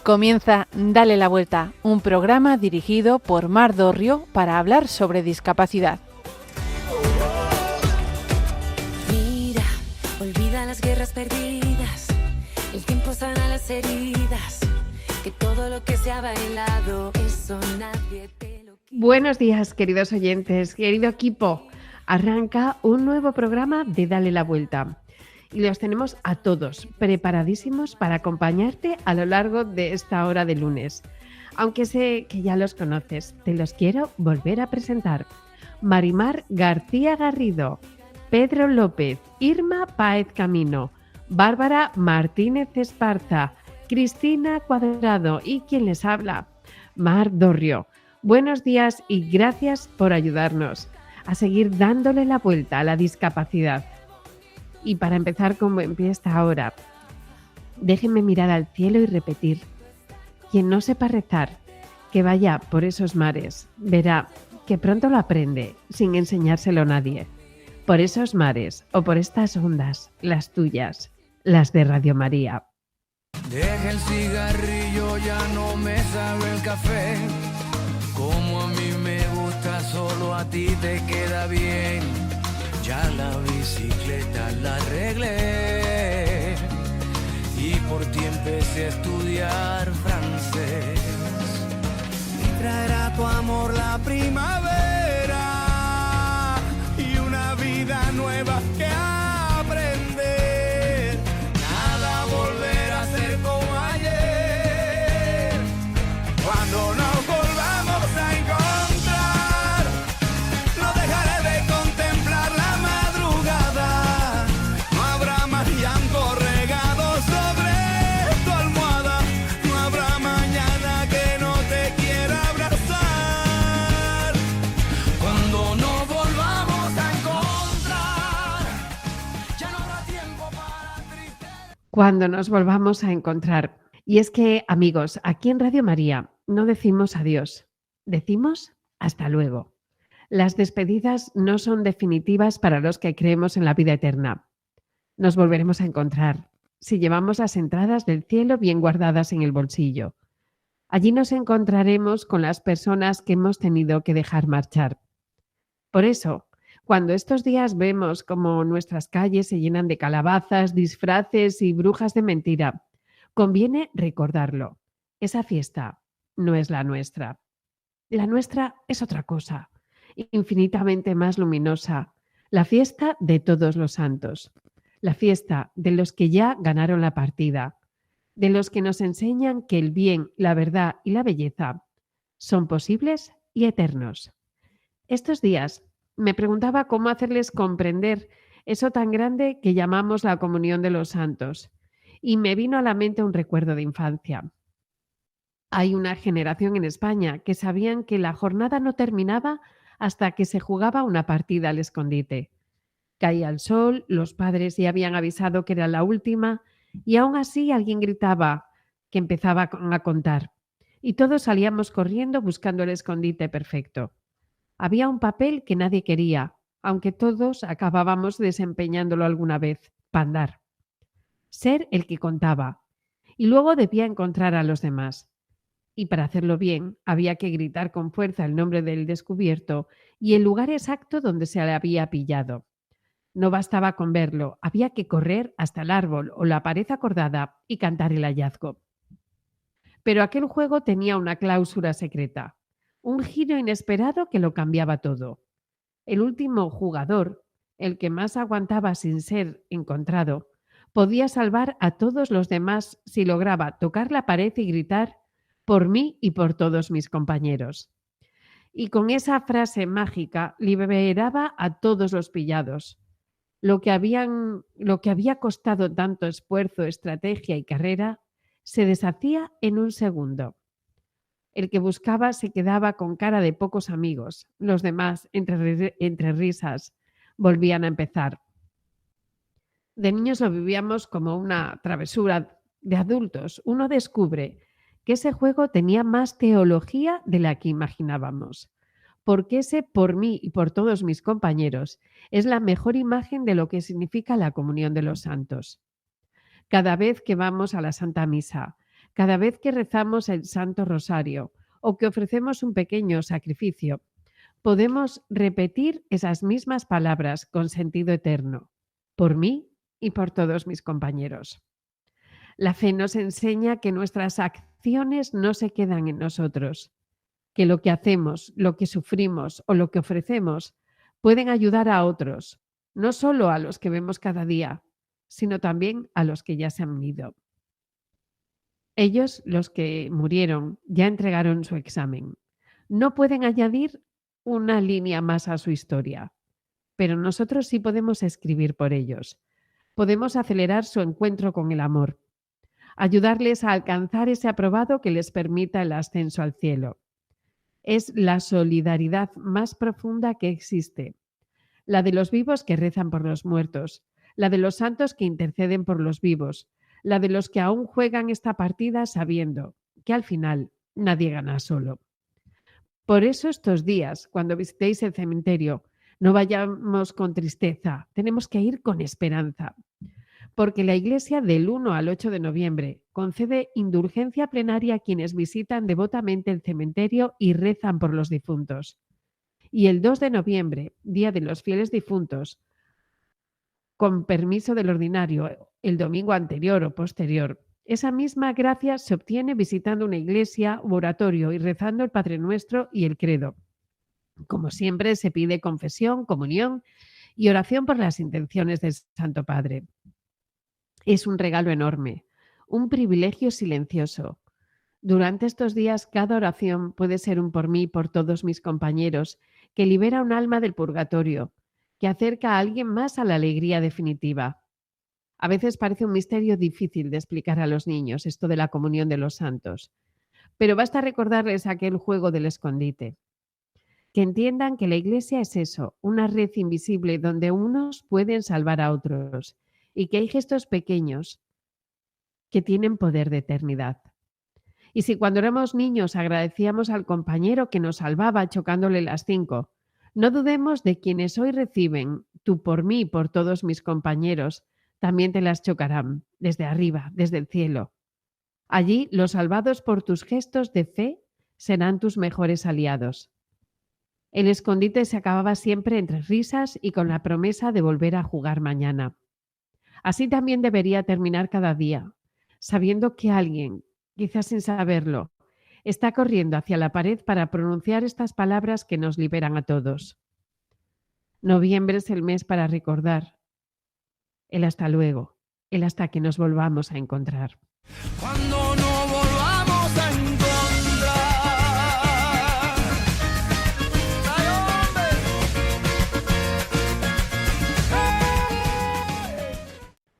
Comienza Dale la Vuelta, un programa dirigido por Mar Dorrio para hablar sobre discapacidad. Mira, olvida las guerras perdidas, el tiempo sana las heridas, que todo lo que se ha bailado, eso nadie te lo quita. Buenos días, queridos oyentes, querido equipo. Arranca un nuevo programa de Dale la Vuelta. Y los tenemos a todos preparadísimos para acompañarte a lo largo de esta hora de lunes. Aunque sé que ya los conoces, te los quiero volver a presentar. Marimar García Garrido, Pedro López, Irma Páez Camino, Bárbara Martínez Esparza, Cristina Cuadrado y quien les habla, Mar Dorrio. Buenos días y gracias por ayudarnos a seguir dándole la vuelta a la discapacidad. Y para empezar con buen pie esta hora, déjenme mirar al cielo y repetir: quien no sepa rezar, que vaya por esos mares, verá que pronto lo aprende sin enseñárselo a nadie. Por esos mares o por estas ondas, las tuyas, las de Radio María. Deja el cigarrillo, ya no me sabe el café. Como a mí me gusta, solo a ti te queda bien. Ya la bicicleta la arreglé y por ti empecé a estudiar francés. Y traerá tu amor la primavera y una vida nueva que aprender. Nada volverá a ser como ayer. Cuando nos volvamos a encontrar, no dejaré de contemplar la madrugada. No habrá más llanto regado sobre tu almohada. No habrá mañana que no te quiera abrazar. Cuando nos volvamos a encontrar, ya no habrá tiempo para tristeza. Cuando nos volvamos a encontrar. Y es que, amigos, aquí en Radio María no decimos adiós, decimos hasta luego. Las despedidas no son definitivas para los que creemos en la vida eterna. Nos volveremos a encontrar si llevamos las entradas del cielo bien guardadas en el bolsillo. Allí nos encontraremos con las personas que hemos tenido que dejar marchar. Por eso, cuando estos días vemos como nuestras calles se llenan de calabazas, disfraces y brujas de mentira, conviene recordarlo. Esa fiesta no es la nuestra. La nuestra es otra cosa, infinitamente más luminosa. La fiesta de todos los santos. La fiesta de los que ya ganaron la partida. De los que nos enseñan que el bien, la verdad y la belleza son posibles y eternos. Estos días me preguntaba cómo hacerles comprender eso tan grande que llamamos la comunión de los santos. Y me vino a la mente un recuerdo de infancia. Hay una generación en España que sabían que la jornada no terminaba hasta que se jugaba una partida al escondite. Caía el sol, los padres ya habían avisado que era la última y aún así alguien gritaba que empezaba a contar. Y todos salíamos corriendo buscando el escondite perfecto. Había un papel que nadie quería, aunque todos acabábamos desempeñándolo alguna vez: pandar. Ser el que contaba, y luego debía encontrar a los demás. Y para hacerlo bien, había que gritar con fuerza el nombre del descubierto y el lugar exacto donde se le había pillado. No bastaba con verlo, había que correr hasta el árbol o la pared acordada y cantar el hallazgo. Pero aquel juego tenía una cláusula secreta, un giro inesperado que lo cambiaba todo. El último jugador, el que más aguantaba sin ser encontrado, podía salvar a todos los demás si lograba tocar la pared y gritar: por mí y por todos mis compañeros. Y con esa frase mágica liberaba a todos los pillados. Lo que había costado tanto esfuerzo, estrategia y carrera se deshacía en un segundo. El que buscaba se quedaba con cara de pocos amigos. Los demás, entre risas, volvían a empezar. De niños lo vivíamos como una travesura. De adultos, uno descubre que ese juego tenía más teología de la que imaginábamos. Porque ese por mí y por todos mis compañeros es la mejor imagen de lo que significa la comunión de los santos. Cada vez que vamos a la Santa Misa, Cada vez que rezamos el Santo Rosario o que ofrecemos un pequeño sacrificio, podemos repetir esas mismas palabras con sentido eterno, por mí y por todos mis compañeros. La fe nos enseña que nuestras acciones no se quedan en nosotros, que lo que hacemos, lo que sufrimos o lo que ofrecemos pueden ayudar a otros, no solo a los que vemos cada día, sino también a los que ya se han ido. Ellos, los que murieron, ya entregaron su examen. No pueden añadir una línea más a su historia, pero nosotros sí podemos escribir por ellos. Podemos acelerar su encuentro con el amor, ayudarles a alcanzar ese aprobado que les permita el ascenso al cielo. Es la solidaridad más profunda que existe, la de los vivos que rezan por los muertos, la de los santos que interceden por los vivos, la de los que aún juegan esta partida sabiendo que al final nadie gana solo. Por eso estos días, cuando visitéis el cementerio, no vayamos con tristeza, tenemos que ir con esperanza. Porque la Iglesia del 1 al 8 de noviembre concede indulgencia plenaria a quienes visitan devotamente el cementerio y rezan por los difuntos. Y el 2 de noviembre, Día de los Fieles Difuntos, con permiso del ordinario, el domingo anterior o posterior, esa misma gracia se obtiene visitando una iglesia u oratorio y rezando el Padre Nuestro y el Credo. Como siempre, se pide confesión, comunión y oración por las intenciones del Santo Padre. Es un regalo enorme, un privilegio silencioso. Durante estos días, cada oración puede ser un por mí y por todos mis compañeros, que libera un alma del purgatorio, que acerca a alguien más a la alegría definitiva. A veces parece un misterio difícil de explicar a los niños, esto de la comunión de los santos, pero basta recordarles aquel juego del escondite. Que entiendan que la Iglesia es eso, una red invisible donde unos pueden salvar a otros y que hay gestos pequeños que tienen poder de eternidad. Y si cuando éramos niños agradecíamos al compañero que nos salvaba chocándole las 5, no dudemos de quienes hoy reciben, tú por mí y por todos mis compañeros, también te las chocarán, desde arriba, desde el cielo. Allí los salvados por tus gestos de fe serán tus mejores aliados. El escondite se acababa siempre entre risas y con la promesa de volver a jugar mañana. Así también debería terminar cada día, sabiendo que alguien, quizás sin saberlo, está corriendo hacia la pared para pronunciar estas palabras que nos liberan a todos. Noviembre es el mes para recordar el hasta luego, el hasta que nos volvamos a encontrar. Cuando no volvamos a encontrar. ¡Ay, hombre!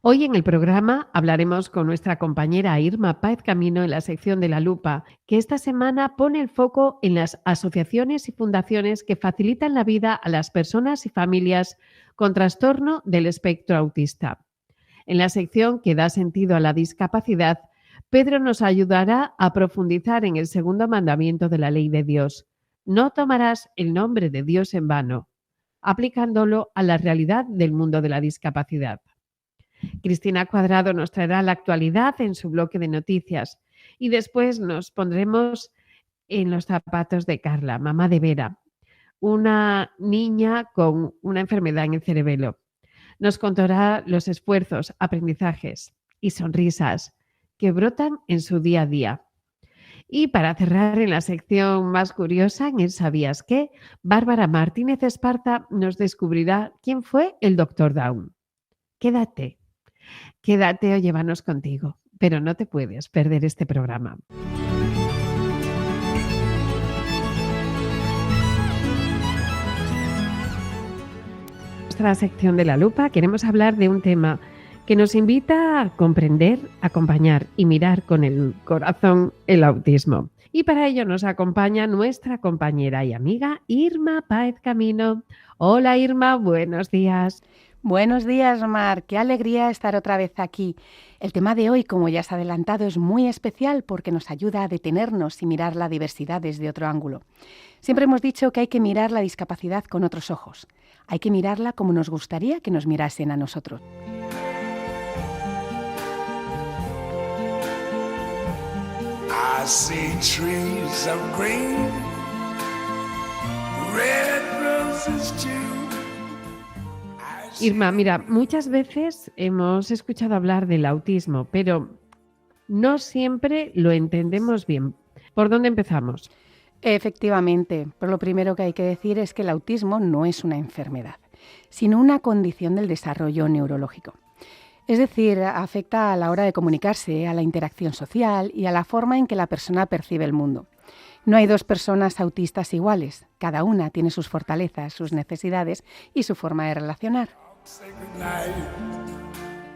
Hoy en el programa hablaremos con nuestra compañera Irma Páez Camino en la sección de La Lupa, que esta semana pone el foco en las asociaciones y fundaciones que facilitan la vida a las personas y familias con trastorno del espectro autista. En la sección que da sentido a la discapacidad, Pedro nos ayudará a profundizar en el segundo mandamiento de la ley de Dios: no tomarás el nombre de Dios en vano, aplicándolo a la realidad del mundo de la discapacidad. Cristina Cuadrado nos traerá la actualidad en su bloque de noticias y después nos pondremos en los zapatos de Carla, mamá de Vera, una niña con una enfermedad en el cerebelo. Nos contará los esfuerzos, aprendizajes y sonrisas que brotan en su día a día. Y para cerrar en la sección más curiosa, en el ¿Sabías qué?, Bárbara Martínez Esparza nos descubrirá quién fue el Dr. Down. Quédate o llévanos contigo, pero no te puedes perder este programa. En nuestra sección de La Lupa queremos hablar de un tema que nos invita a comprender, acompañar y mirar con el corazón el autismo. Y para ello nos acompaña nuestra compañera y amiga Irma Páez Camino. Hola Irma, buenos días. Buenos días, Mar. Qué alegría estar otra vez aquí. El tema de hoy, como ya has adelantado, es muy especial porque nos ayuda a detenernos y mirar la diversidad desde otro ángulo. Siempre hemos dicho que hay que mirar la discapacidad con otros ojos. Hay que mirarla como nos gustaría que nos mirasen a nosotros. see trees of green, red roses too. Irma, mira, muchas veces hemos escuchado hablar del autismo, pero no siempre lo entendemos bien. ¿Por dónde empezamos? Efectivamente, pero lo primero que hay que decir es que el autismo no es una enfermedad, sino una condición del desarrollo neurológico. Es decir, afecta a la hora de comunicarse, a la interacción social y a la forma en que la persona percibe el mundo. No hay dos personas autistas iguales, cada una tiene sus fortalezas, sus necesidades y su forma de relacionar.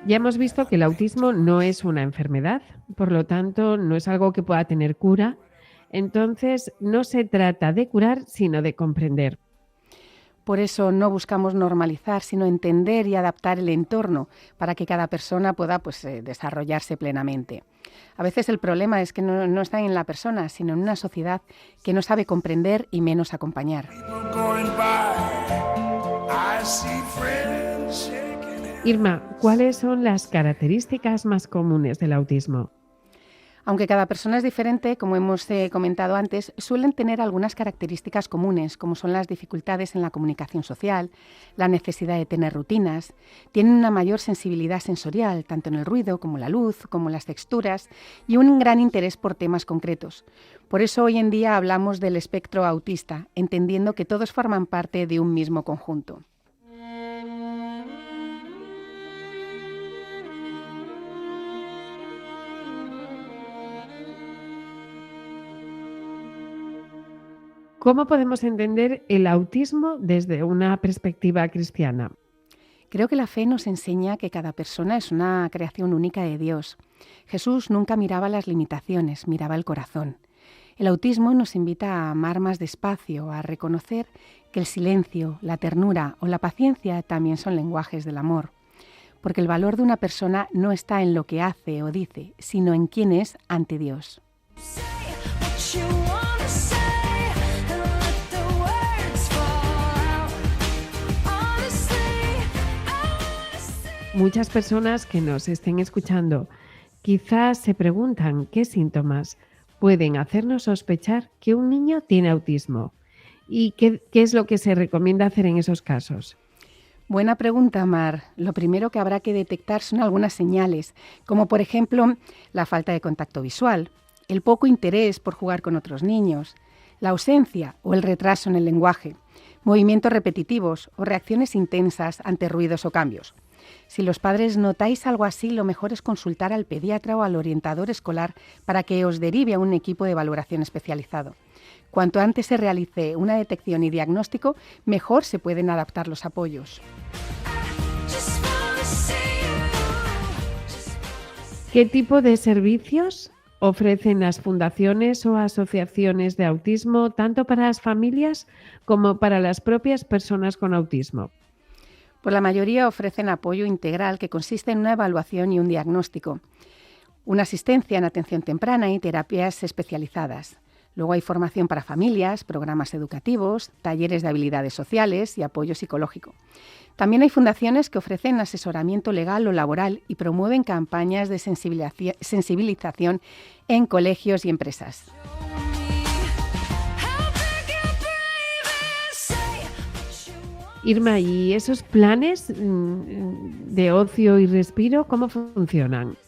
Ya hemos visto que el autismo no es una enfermedad, por lo tanto no es algo que pueda tener cura. Entonces no se trata de curar, sino de comprender. Por eso no buscamos normalizar, sino entender y adaptar el entorno para que cada persona pueda desarrollarse plenamente. A veces el problema es que no está en la persona, sino en una sociedad que no sabe comprender y menos acompañar. Irma, ¿cuáles son las características más comunes del autismo? Aunque cada persona es diferente, como hemos comentado antes, suelen tener algunas características comunes, como son las dificultades en la comunicación social, la necesidad de tener rutinas, tienen una mayor sensibilidad sensorial, tanto en el ruido como la luz, como las texturas, y un gran interés por temas concretos. Por eso hoy en día hablamos del espectro autista, entendiendo que todos forman parte de un mismo conjunto. ¿Cómo podemos entender el autismo desde una perspectiva cristiana? Creo que la fe nos enseña que cada persona es una creación única de Dios. Jesús nunca miraba las limitaciones, miraba el corazón. El autismo nos invita a amar más despacio, a reconocer que el silencio, la ternura o la paciencia también son lenguajes del amor. Porque el valor de una persona no está en lo que hace o dice, sino en quién es ante Dios. Muchas personas que nos estén escuchando quizás se preguntan qué síntomas pueden hacernos sospechar que un niño tiene autismo y qué es lo que se recomienda hacer en esos casos. Buena pregunta, Mar. Lo primero que habrá que detectar son algunas señales, como por ejemplo la falta de contacto visual, el poco interés por jugar con otros niños, la ausencia o el retraso en el lenguaje, movimientos repetitivos o reacciones intensas ante ruidos o cambios. Si los padres notáis algo así, lo mejor es consultar al pediatra o al orientador escolar para que os derive a un equipo de valoración especializado. Cuanto antes se realice una detección y diagnóstico, mejor se pueden adaptar los apoyos. ¿Qué tipo de servicios ofrecen las fundaciones o asociaciones de autismo tanto para las familias como para las propias personas con autismo? Pues la mayoría ofrecen apoyo integral que consiste en una evaluación y un diagnóstico, una asistencia en atención temprana y terapias especializadas. Luego hay formación para familias, programas educativos, talleres de habilidades sociales y apoyo psicológico. También hay fundaciones que ofrecen asesoramiento legal o laboral y promueven campañas de sensibilización en colegios y empresas. Irma, ¿y esos planes de ocio y respiro cómo funcionan?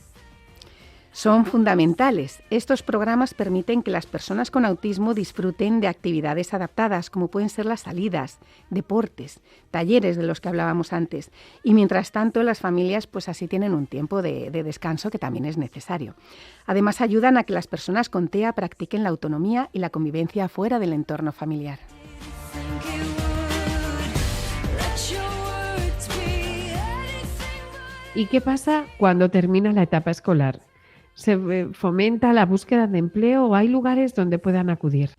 Son fundamentales. Estos programas permiten que las personas con autismo disfruten de actividades adaptadas, como pueden ser las salidas, deportes, talleres de los que hablábamos antes. Y mientras tanto, las familias pues así tienen un tiempo de descanso que también es necesario. Además, ayudan a que las personas con TEA practiquen la autonomía y la convivencia fuera del entorno familiar. ¿Y qué pasa cuando termina la etapa escolar? ¿Se fomenta la búsqueda de empleo o hay lugares donde puedan acudir?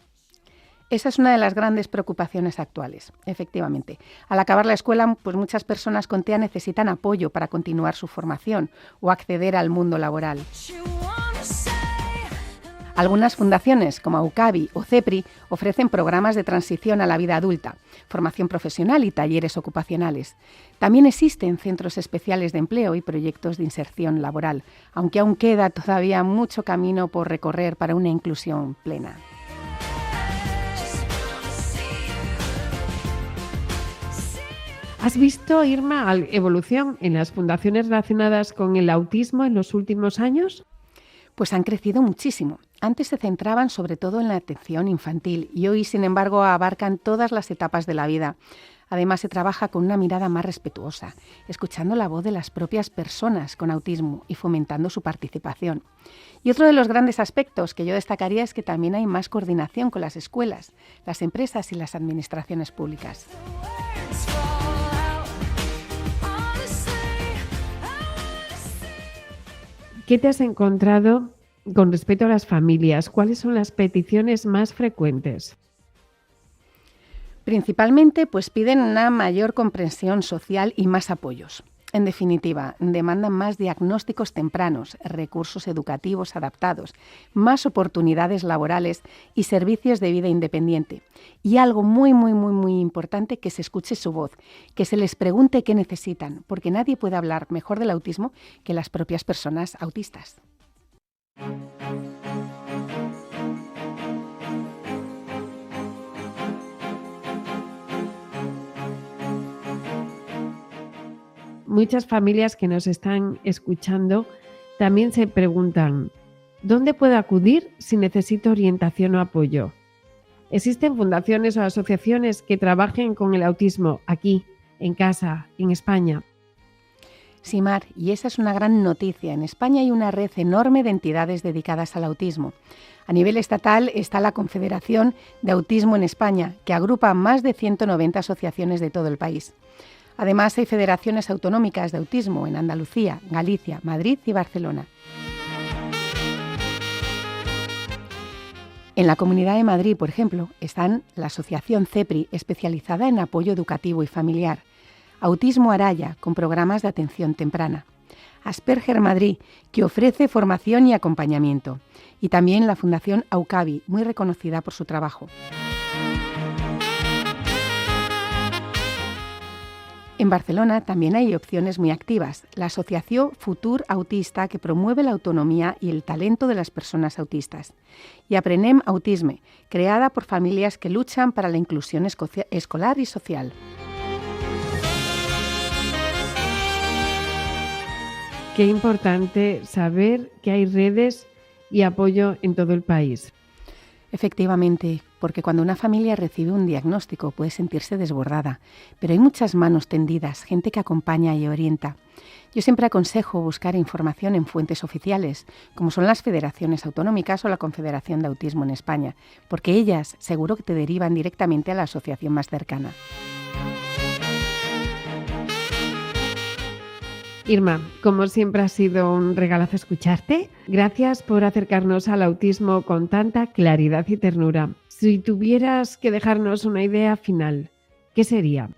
Esa es una de las grandes preocupaciones actuales, efectivamente. Al acabar la escuela, pues muchas personas con TEA necesitan apoyo para continuar su formación o acceder al mundo laboral. Algunas fundaciones, como AUCABI o CEPRI, ofrecen programas de transición a la vida adulta, formación profesional y talleres ocupacionales. También existen centros especiales de empleo y proyectos de inserción laboral, aunque aún queda todavía mucho camino por recorrer para una inclusión plena. ¿Has visto, Irma, evolución en las fundaciones relacionadas con el autismo en los últimos años? Pues han crecido muchísimo. Antes se centraban sobre todo en la atención infantil y hoy, sin embargo, abarcan todas las etapas de la vida. Además, se trabaja con una mirada más respetuosa, escuchando la voz de las propias personas con autismo y fomentando su participación. Y otro de los grandes aspectos que yo destacaría es que también hay más coordinación con las escuelas, las empresas y las administraciones públicas. ¿Qué te has encontrado con respecto a las familias? ¿Cuáles son las peticiones más frecuentes? Principalmente, pues piden una mayor comprensión social y más apoyos. En definitiva, demandan más diagnósticos tempranos, recursos educativos adaptados, más oportunidades laborales y servicios de vida independiente. Y algo muy importante, que se escuche su voz, que se les pregunte qué necesitan, porque nadie puede hablar mejor del autismo que las propias personas autistas. Muchas familias que nos están escuchando también se preguntan, ¿dónde puedo acudir si necesito orientación o apoyo? ¿Existen fundaciones o asociaciones que trabajen con el autismo aquí, en casa, en España? Sí, Mar, y esa es una gran noticia. En España hay una red enorme de entidades dedicadas al autismo. A nivel estatal está la Confederación de Autismo en España, que agrupa más de 190 asociaciones de todo el país. Además, hay federaciones autonómicas de autismo en Andalucía, Galicia, Madrid y Barcelona. En la Comunidad de Madrid, por ejemplo, están la Asociación CEPRI, especializada en apoyo educativo y familiar, Autismo Araya, con programas de atención temprana, Asperger Madrid, que ofrece formación y acompañamiento, y también la Fundación AUCABI, muy reconocida por su trabajo. En Barcelona también hay opciones muy activas. La Asociación Futur Autista, que promueve la autonomía y el talento de las personas autistas. Y Aprenem Autisme, creada por familias que luchan para la inclusión escolar y social. Qué importante saber que hay redes y apoyo en todo el país. Efectivamente, porque cuando una familia recibe un diagnóstico puede sentirse desbordada, pero hay muchas manos tendidas, gente que acompaña y orienta. Yo siempre aconsejo buscar información en fuentes oficiales, como son las federaciones autonómicas o la Confederación de Autismo en España, porque ellas seguro que te derivan directamente a la asociación más cercana. Irma, como siempre ha sido un regalazo escucharte. Gracias por acercarnos al autismo con tanta claridad y ternura. Si tuvieras que dejarnos una idea final, ¿qué sería?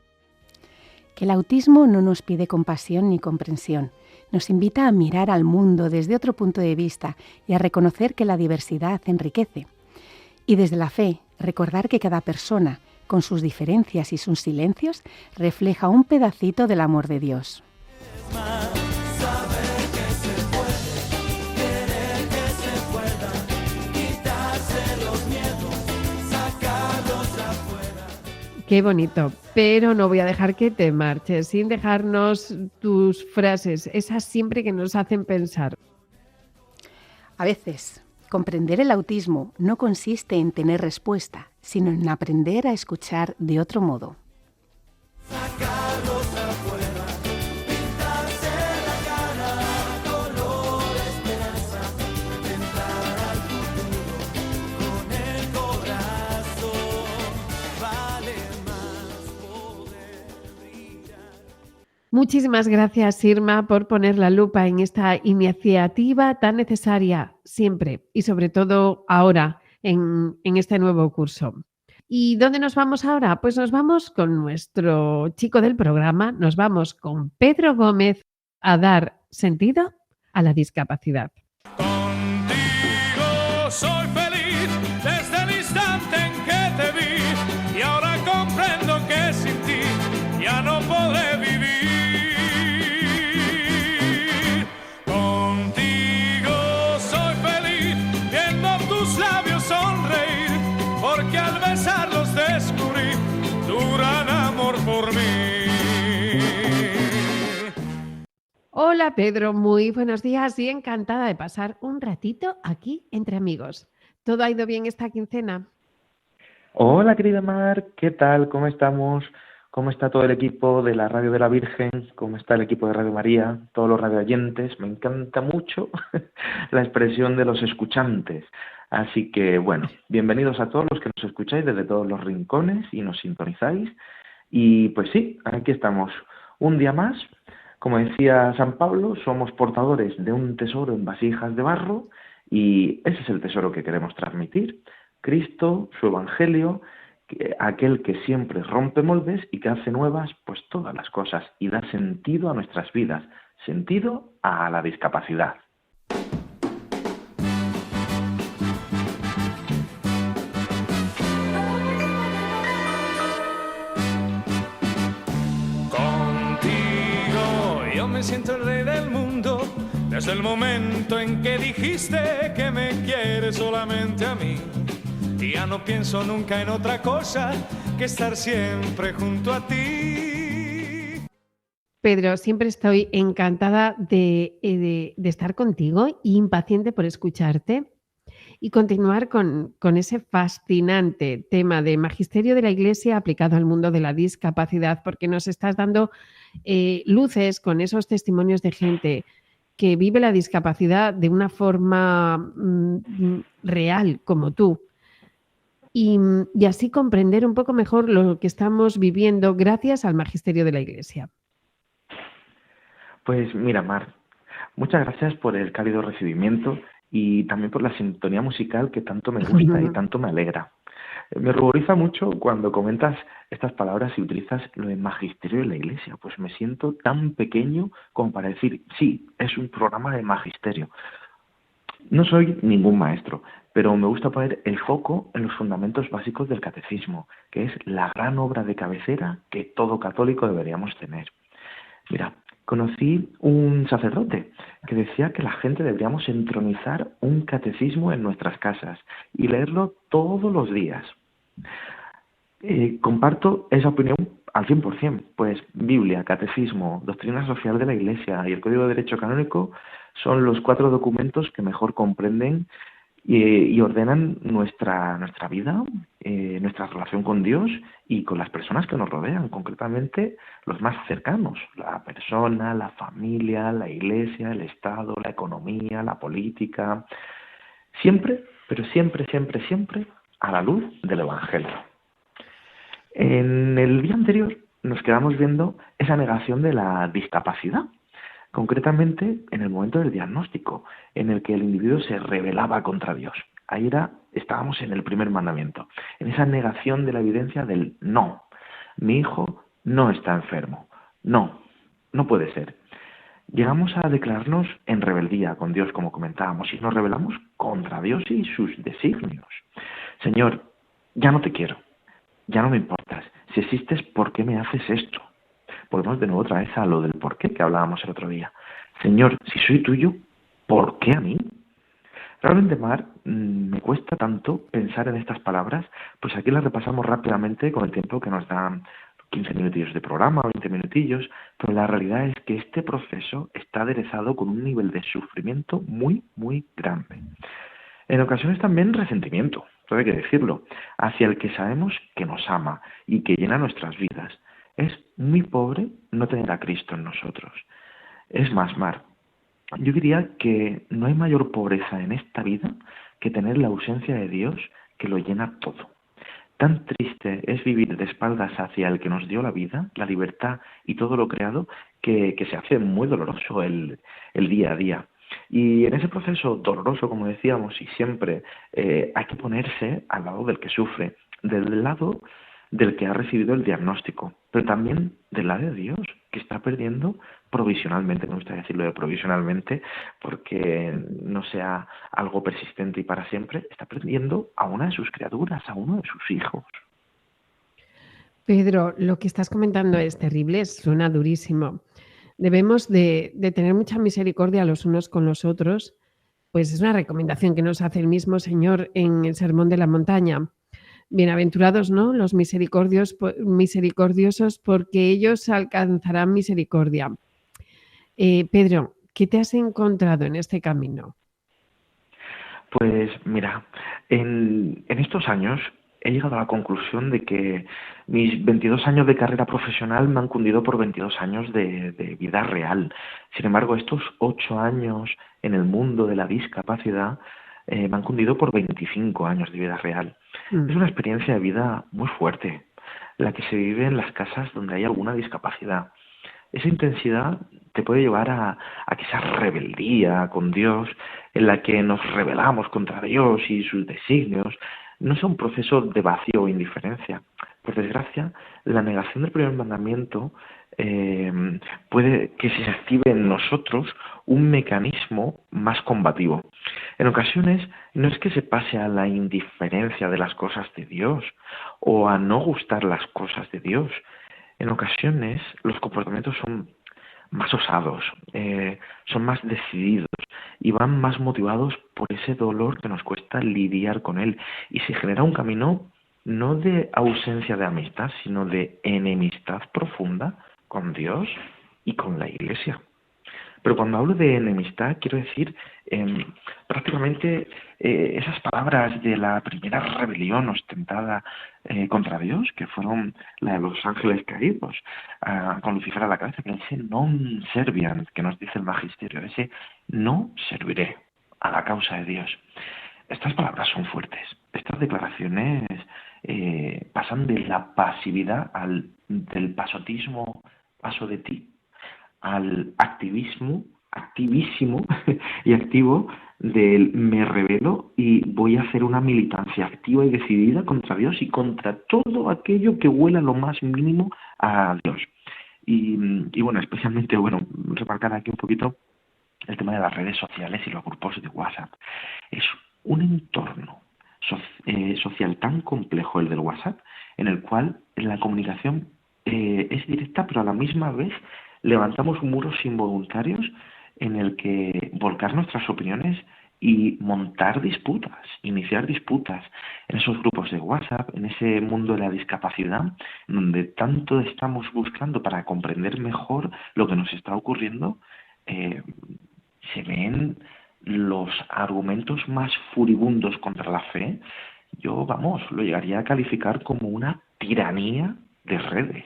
Que el autismo no nos pide compasión ni comprensión. Nos invita a mirar al mundo desde otro punto de vista y a reconocer que la diversidad enriquece. Y desde la fe, recordar que cada persona, con sus diferencias y sus silencios, refleja un pedacito del amor de Dios. Qué bonito, pero no voy a dejar que te marches sin dejarnos tus frases, esas siempre que nos hacen pensar. A veces, comprender el autismo no consiste en tener respuesta, sino en aprender a escuchar de otro modo. Muchísimas gracias, Irma, por poner la lupa en esta iniciativa tan necesaria siempre y sobre todo ahora en este nuevo curso. ¿Y dónde nos vamos ahora? Pues nos vamos con nuestro chico del programa, nos vamos con Pedro Gómez a dar sentido a la discapacidad. Contigo soy Hola Pedro, muy buenos días y encantada de pasar un ratito aquí entre amigos. ¿Todo ha ido bien esta quincena? Hola, querida Mar, ¿qué tal? ¿Cómo estamos? ¿Cómo está todo el equipo de la Radio de la Virgen? ¿Cómo está el equipo de Radio María? Todos los radioyentes. Me encanta mucho la expresión de los escuchantes. Así que, bueno, bienvenidos a todos los que nos escucháis desde todos los rincones y nos sintonizáis. Y pues sí, aquí estamos. Un día más. Como decía San Pablo, somos portadores de un tesoro en vasijas de barro y ese es el tesoro que queremos transmitir. Cristo, su Evangelio, aquel que siempre rompe moldes y que hace nuevas pues todas las cosas y da sentido a nuestras vidas, sentido a la discapacidad. Contigo yo me siento el rey del mundo, desde el momento en que dijiste que me quieres solamente a mí. Y ya no pienso nunca en otra cosa que estar siempre junto a ti. Pedro, siempre estoy encantada de estar contigo y impaciente por escucharte y continuar con ese fascinante tema de magisterio de la Iglesia aplicado al mundo de la discapacidad, porque nos estás dando luces con esos testimonios de gente que vive la discapacidad de una forma real, como tú. Y así comprender un poco mejor lo que estamos viviendo gracias al magisterio de la Iglesia. Pues mira, Mar, muchas gracias por el cálido recibimiento y también por la sintonía musical que tanto me gusta y tanto me alegra. Me ruboriza mucho cuando comentas estas palabras y utilizas lo de magisterio de la Iglesia, pues me siento tan pequeño como para decir, sí, es un programa de magisterio. No soy ningún maestro, pero me gusta poner el foco en los fundamentos básicos del catecismo, que es la gran obra de cabecera que todo católico deberíamos tener. Mira, conocí un sacerdote que decía que la gente deberíamos entronizar un catecismo en nuestras casas y leerlo todos los días. Comparto esa opinión al 100%, pues Biblia, Catecismo, Doctrina Social de la Iglesia y el Código de Derecho Canónico son los 4 documentos que mejor comprenden y ordenan nuestra vida, nuestra relación con Dios y con las personas que nos rodean, concretamente los más cercanos, la persona, la familia, la Iglesia, el Estado, la economía, la política, siempre, pero siempre, siempre, siempre a la luz del Evangelio. En el día anterior nos quedamos viendo esa negación de la discapacidad, concretamente en el momento del diagnóstico, en el que el individuo se rebelaba contra Dios. Ahí estábamos en el primer mandamiento, en esa negación de la evidencia del no. Mi hijo no está enfermo. No, no puede ser. Llegamos a declararnos en rebeldía con Dios, como comentábamos, y nos rebelamos contra Dios y sus designios. Señor, ya no te quiero, ya no me importas. Si existes, ¿por qué me haces esto? Volvemos de nuevo otra vez a lo del por qué que hablábamos el otro día. Señor, si soy tuyo, ¿por qué a mí? Realmente, Mar, me cuesta tanto pensar en estas palabras, pues aquí las repasamos rápidamente con el tiempo que nos dan 15 minutillos de programa, 20 minutillos, pero la realidad es que este proceso está aderezado con un nivel de sufrimiento muy, muy grande. En ocasiones también resentimiento, todo hay que decirlo, hacia el que sabemos que nos ama y que llena nuestras vidas. Es muy pobre no tener a Cristo en nosotros. Es más, Mar, yo diría que no hay mayor pobreza en esta vida que tener la ausencia de Dios que lo llena todo. Tan triste es vivir de espaldas hacia el que nos dio la vida, la libertad y todo lo creado, que se hace muy doloroso el día a día. Y en ese proceso doloroso, como decíamos, y siempre hay que ponerse al lado del que sufre, del lado del que ha recibido el diagnóstico, pero también del lado de Dios, que está perdiendo provisionalmente, me gusta decirlo de provisionalmente, porque no sea algo persistente y para siempre, está perdiendo a una de sus criaturas, a uno de sus hijos. Pedro, lo que estás comentando es terrible, suena durísimo. Debemos de tener mucha misericordia los unos con los otros, pues es una recomendación que nos hace el mismo Señor en el Sermón de la Montaña. Bienaventurados, ¿no?, los misericordiosos, porque ellos alcanzarán misericordia. Pedro, ¿qué te has encontrado en este camino? Pues mira, en estos años he llegado a la conclusión de que mis 22 años de carrera profesional me han cundido por 22 años de vida real. Sin embargo, estos 8 años en el mundo de la discapacidad me han cundido por 25 años de vida real. Mm. Es una experiencia de vida muy fuerte, la que se vive en las casas donde hay alguna discapacidad. Esa intensidad te puede llevar a que esa rebeldía con Dios, en la que nos rebelamos contra Dios y sus designios, no sea un proceso de vacío o indiferencia. Por desgracia, la negación del primer mandamiento puede que se active en nosotros un mecanismo más combativo. En ocasiones no es que se pase a la indiferencia de las cosas de Dios o a no gustar las cosas de Dios. En ocasiones los comportamientos son más osados, son más decididos y van más motivados por ese dolor que nos cuesta lidiar con él. Y se genera un camino no de ausencia de amistad, sino de enemistad profunda con Dios y con la Iglesia. Pero cuando hablo de enemistad, quiero decir prácticamente esas palabras de la primera rebelión ostentada contra Dios, que fueron la de los ángeles caídos, con Lucifer a la cabeza, que ese non serviam, que nos dice el magisterio, ese no serviré a la causa de Dios. Estas palabras son fuertes. Estas declaraciones pasan de la pasividad del pasotismo, paso de ti, al activísimo y activo del me rebelo y voy a hacer una militancia activa y decidida contra Dios y contra todo aquello que huela lo más mínimo a Dios. Y bueno, especialmente, remarcar aquí un poquito el tema de las redes sociales y los grupos de WhatsApp. Es un entorno social tan complejo el del WhatsApp, en el cual la comunicación es directa, pero a la misma vez levantamos muros involuntarios en el que volcar nuestras opiniones y montar disputas, iniciar disputas en esos grupos de WhatsApp, en ese mundo de la discapacidad, donde tanto estamos buscando para comprender mejor lo que nos está ocurriendo. Se ven los argumentos más furibundos contra la fe. Yo, lo llegaría a calificar como una tiranía de redes.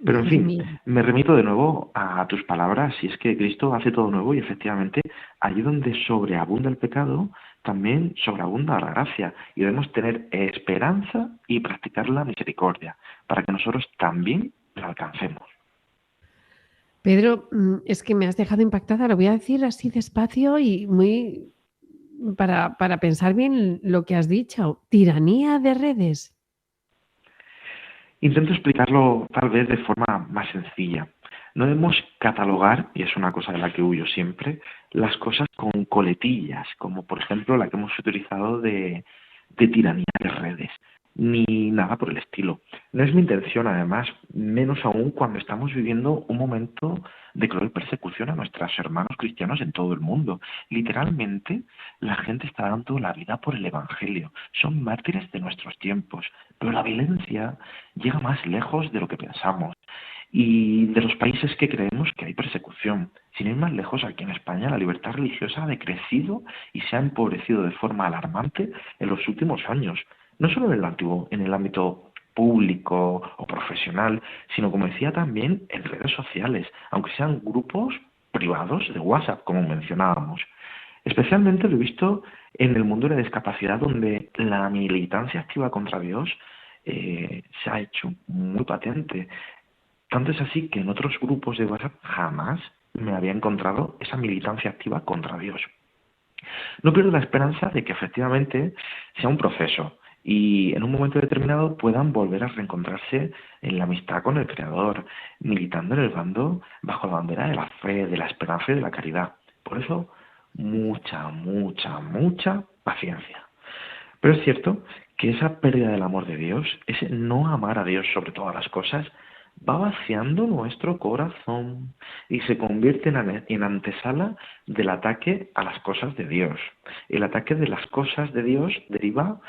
Pero en fin, me remito de nuevo a tus palabras, y es que Cristo hace todo nuevo y efectivamente allí donde sobreabunda el pecado, también sobreabunda la gracia, y debemos tener esperanza y practicar la misericordia para que nosotros también la alcancemos. Pedro, es que me has dejado impactada, lo voy a decir así despacio y muy para pensar bien lo que has dicho. Tiranía de redes. Intento explicarlo tal vez de forma más sencilla. No debemos catalogar, y es una cosa de la que huyo siempre, las cosas con coletillas, como por ejemplo la que hemos utilizado de tiranía de redes, ni nada por el estilo. No es mi intención, además, menos aún cuando estamos viviendo un momento de cruel persecución a nuestros hermanos cristianos en todo el mundo. Literalmente, la gente está dando la vida por el Evangelio. Son mártires de nuestros tiempos, pero la violencia llega más lejos de lo que pensamos y de los países que creemos que hay persecución. Sin ir más lejos, aquí en España la libertad religiosa ha decrecido y se ha empobrecido de forma alarmante en los últimos años. No solo en el ámbito público o profesional, sino, como decía, también en redes sociales, aunque sean grupos privados de WhatsApp, como mencionábamos. Especialmente lo he visto en el mundo de la discapacidad, donde la militancia activa contra Dios se ha hecho muy patente. Tanto es así que en otros grupos de WhatsApp jamás me había encontrado esa militancia activa contra Dios. No pierdo la esperanza de que efectivamente sea un proceso y en un momento determinado puedan volver a reencontrarse en la amistad con el Creador, militando en el bando bajo la bandera de la fe, de la esperanza y de la caridad. Por eso, mucha paciencia. Pero es cierto que esa pérdida del amor de Dios, ese no amar a Dios sobre todas las cosas, va vaciando nuestro corazón y se convierte en antesala del ataque a las cosas de Dios. El ataque de las cosas de Dios deriva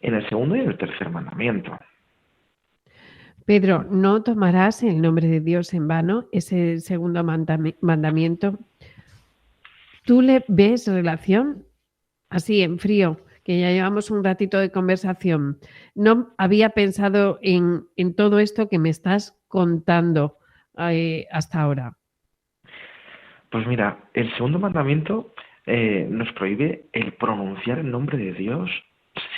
en el segundo y en el tercer mandamiento. Pedro, no tomarás el nombre de Dios en vano, ese segundo mandamiento. ¿Tú le ves relación? Así, en frío, que ya llevamos un ratito de conversación. No había pensado en todo esto que me estás contando hasta ahora. Pues mira, el segundo mandamiento nos prohíbe el pronunciar el nombre de Dios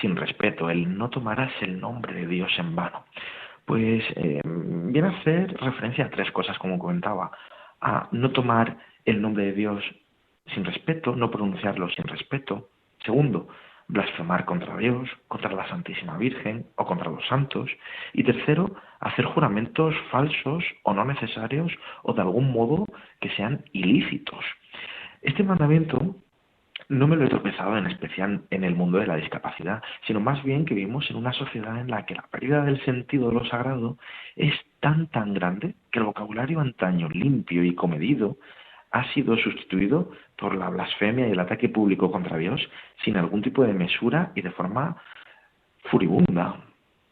sin respeto, el no tomarás el nombre de Dios en vano. Pues viene a hacer referencia a 3 cosas, como comentaba: a no tomar el nombre de Dios sin respeto, no pronunciarlo sin respeto. Segundo, blasfemar contra Dios, contra la Santísima Virgen o contra los santos. Y tercero, hacer juramentos falsos o no necesarios o de algún modo que sean ilícitos. Este mandamiento no me lo he tropezado en especial en el mundo de la discapacidad, sino más bien que vivimos en una sociedad en la que la pérdida del sentido de lo sagrado es tan grande que el vocabulario antaño limpio y comedido ha sido sustituido por la blasfemia y el ataque público contra Dios sin algún tipo de mesura y de forma furibunda.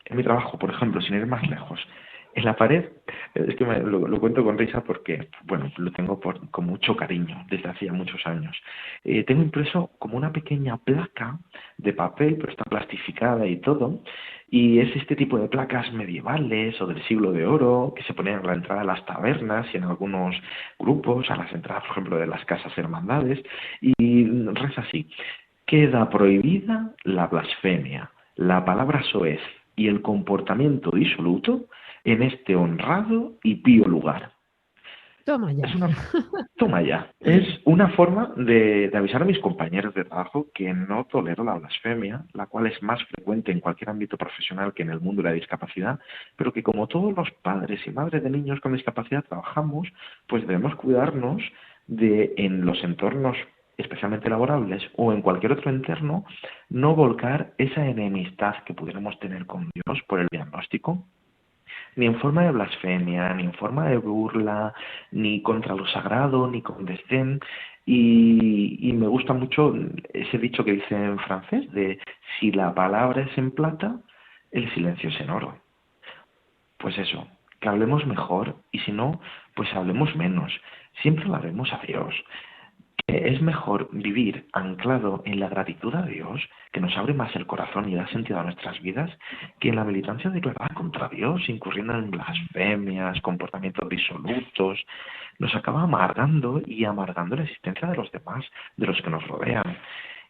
En mi trabajo, por ejemplo, sin ir más lejos, en la pared, es que lo cuento con risa porque, bueno, lo tengo con mucho cariño desde hacía muchos años. Tengo impreso como una pequeña placa de papel, pero está plastificada y todo, y es este tipo de placas medievales o del siglo de oro que se ponían a la entrada de las tabernas y en algunos grupos, a las entradas, por ejemplo, de las casas hermandades, y reza así: queda prohibida la blasfemia, la palabra soez y el comportamiento disoluto en este honrado y pío lugar. Toma ya. Toma ya. Es una forma de avisar a mis compañeros de trabajo que no tolero la blasfemia, la cual es más frecuente en cualquier ámbito profesional que en el mundo de la discapacidad, pero que como todos los padres y madres de niños con discapacidad trabajamos, pues debemos cuidarnos de, en los entornos especialmente laborables o en cualquier otro entorno, no volcar esa enemistad que pudiéramos tener con Dios por el diagnóstico, ni en forma de blasfemia, ni en forma de burla, ni contra lo sagrado, ni con desdén. Y me gusta mucho ese dicho que dice en francés de: si la palabra es en plata, el silencio es en oro. Pues eso, que hablemos mejor, y si no, pues hablemos menos. Siempre hablaremos a Dios. Es mejor vivir anclado en la gratitud a Dios, que nos abre más el corazón y da sentido a nuestras vidas, que en la militancia declarada contra Dios, incurriendo en blasfemias, comportamientos disolutos. Nos acaba amargando la existencia de los demás, de los que nos rodean,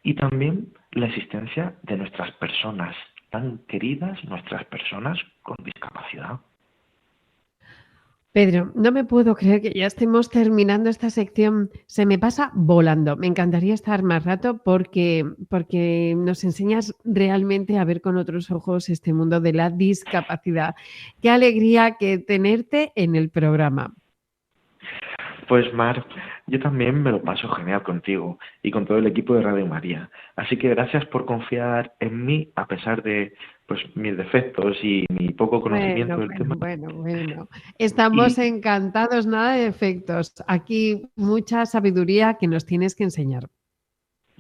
y también la existencia de nuestras personas tan queridas, nuestras personas con discapacidad. Pedro, no me puedo creer que ya estemos terminando esta sección. Se me pasa volando. Me encantaría estar más rato porque nos enseñas realmente a ver con otros ojos este mundo de la discapacidad. Qué alegría que tenerte en el programa. Pues Mar, yo también me lo paso genial contigo y con todo el equipo de Radio María. Así que gracias por confiar en mí a pesar de mis defectos y mi poco conocimiento del tema. Bueno. Estamos encantados, nada de defectos. Aquí mucha sabiduría que nos tienes que enseñar.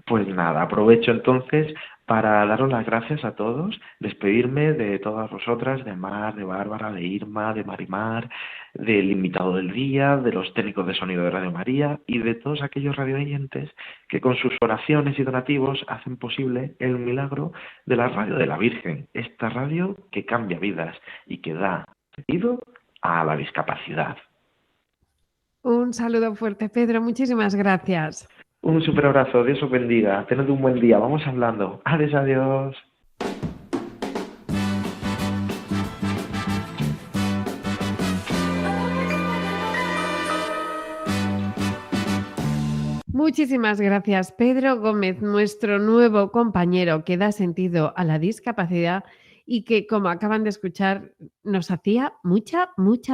Pues nada, aprovecho entonces para daros las gracias a todos, despedirme de todas vosotras, de Mar, de Bárbara, de Irma, de Marimar, del invitado del día, de los técnicos de sonido de Radio María y de todos aquellos radioyentes que con sus oraciones y donativos hacen posible el milagro de la radio de la Virgen, esta radio que cambia vidas y que da sentido a la discapacidad. Un saludo fuerte, Pedro. Muchísimas gracias. Un super abrazo, Dios os bendiga, tened un buen día, vamos hablando. Adiós. Muchísimas gracias, Pedro Gómez, nuestro nuevo compañero que da sentido a la discapacidad y que, como acaban de escuchar, nos hacía mucha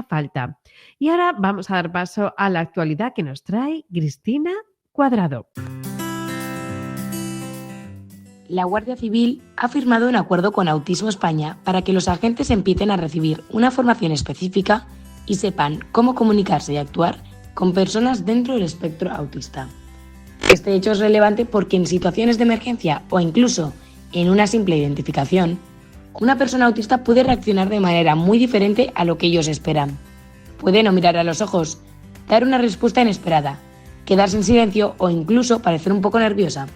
falta. Y ahora vamos a dar paso a la actualidad que nos trae Cristina Cuadrado. La Guardia Civil ha firmado un acuerdo con Autismo España para que los agentes empiecen a recibir una formación específica y sepan cómo comunicarse y actuar con personas dentro del espectro autista. Este hecho es relevante porque en situaciones de emergencia o incluso en una simple identificación, Una persona autista puede reaccionar de manera muy diferente a lo que ellos esperan. Puede no mirar a los ojos, dar una respuesta inesperada, quedarse en silencio o incluso parecer un poco nerviosa.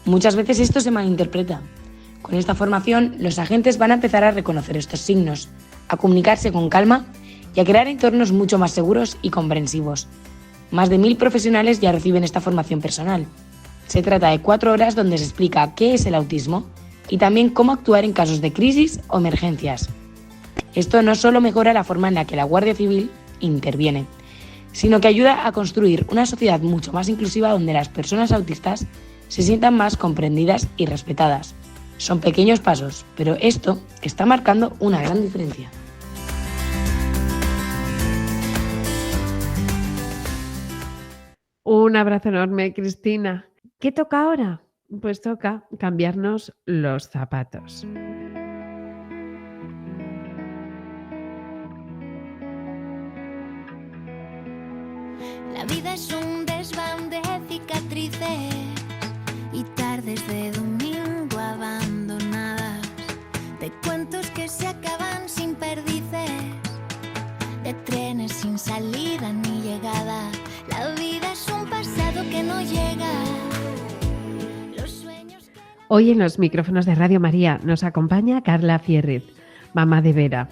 Muchas veces esto se malinterpreta. Con esta formación, los agentes van a empezar a reconocer estos signos, a comunicarse con calma y a crear entornos mucho más seguros y comprensivos. Más de 1000 profesionales ya reciben esta formación personal. Se trata de 4 horas donde se explica qué es el autismo y también cómo actuar en casos de crisis o emergencias. Esto no solo mejora la forma en la que la Guardia Civil interviene, sino que ayuda a construir una sociedad mucho más inclusiva donde las personas autistas se sientan más comprendidas y respetadas. Son pequeños pasos, pero esto está marcando una gran diferencia. Un abrazo enorme, Cristina. ¿Qué toca ahora? Pues toca cambiarnos los zapatos. La vida es un desván de cicatrices y tardes de domingo abandonadas, de cuentos que se acaban sin perdices, de trenes sin salida ni llegada. La vida es un pasado que no llega. Los sueños... Hoy en los micrófonos de Radio María nos acompaña Carla Fierriz, mamá de Vera,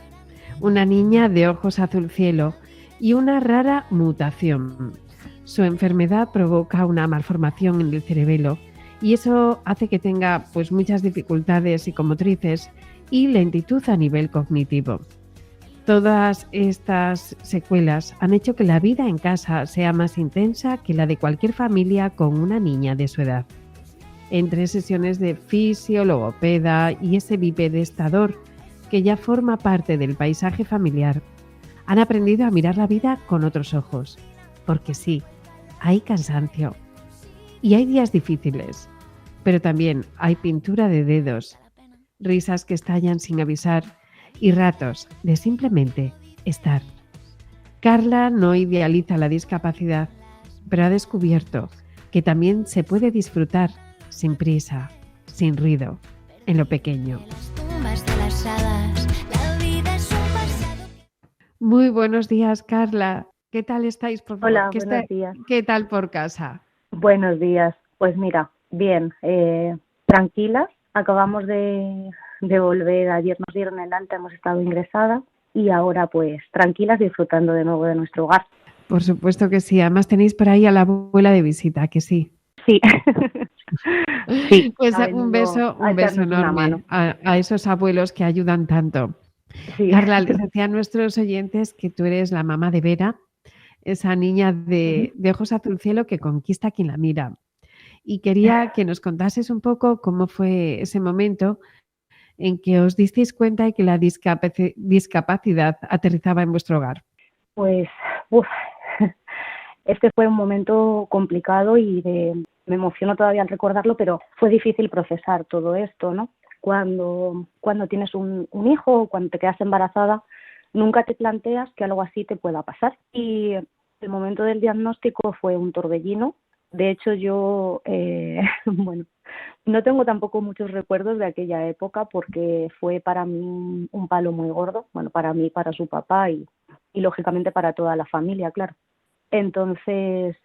una niña de ojos azul cielo y una rara mutación. Su enfermedad provoca una malformación en el cerebelo y eso hace que tenga pues muchas dificultades psicomotrices y lentitud a nivel cognitivo. Todas estas secuelas han hecho que la vida en casa sea más intensa que la de cualquier familia con una niña de su edad. Entre sesiones de fisio, logopeda y ese bipedestador que ya forma parte del paisaje familiar, han aprendido a mirar la vida con otros ojos, porque sí, hay cansancio y hay días difíciles, pero también hay pintura de dedos, risas que estallan sin avisar y ratos de simplemente estar. Carla no idealiza la discapacidad, pero ha descubierto que también se puede disfrutar sin prisa, sin ruido, en lo pequeño. Muy buenos días, Carla. ¿Qué tal estáis? Por favor? Hola, buenos días. ¿Qué tal por casa? Buenos días. Pues mira, bien, tranquilas. Acabamos de volver. Ayer nos dieron el alta, hemos estado ingresadas y ahora pues tranquilas disfrutando de nuevo de nuestro hogar. Por supuesto que sí. Además tenéis por ahí a la abuela de visita, ¿que sí? Sí. Sí. Pues un beso enorme a esos abuelos que ayudan tanto. Sí. Carla, les decía a nuestros oyentes que tú eres la mamá de Vera, esa niña de ojos azul cielo que conquista a quien la mira. Y quería que nos contases un poco cómo fue ese momento en que os disteis cuenta de que la discapacidad aterrizaba en vuestro hogar. Pues, este fue un momento complicado y me emociono todavía al recordarlo, pero fue difícil procesar todo esto, ¿no? Cuando tienes un hijo o cuando te quedas embarazada, nunca te planteas que algo así te pueda pasar. Y el momento del diagnóstico fue un torbellino. De hecho, yo, no tengo tampoco muchos recuerdos de aquella época porque fue para mí un palo muy gordo. Bueno, para mí, para su papá y lógicamente para toda la familia, claro. Entonces,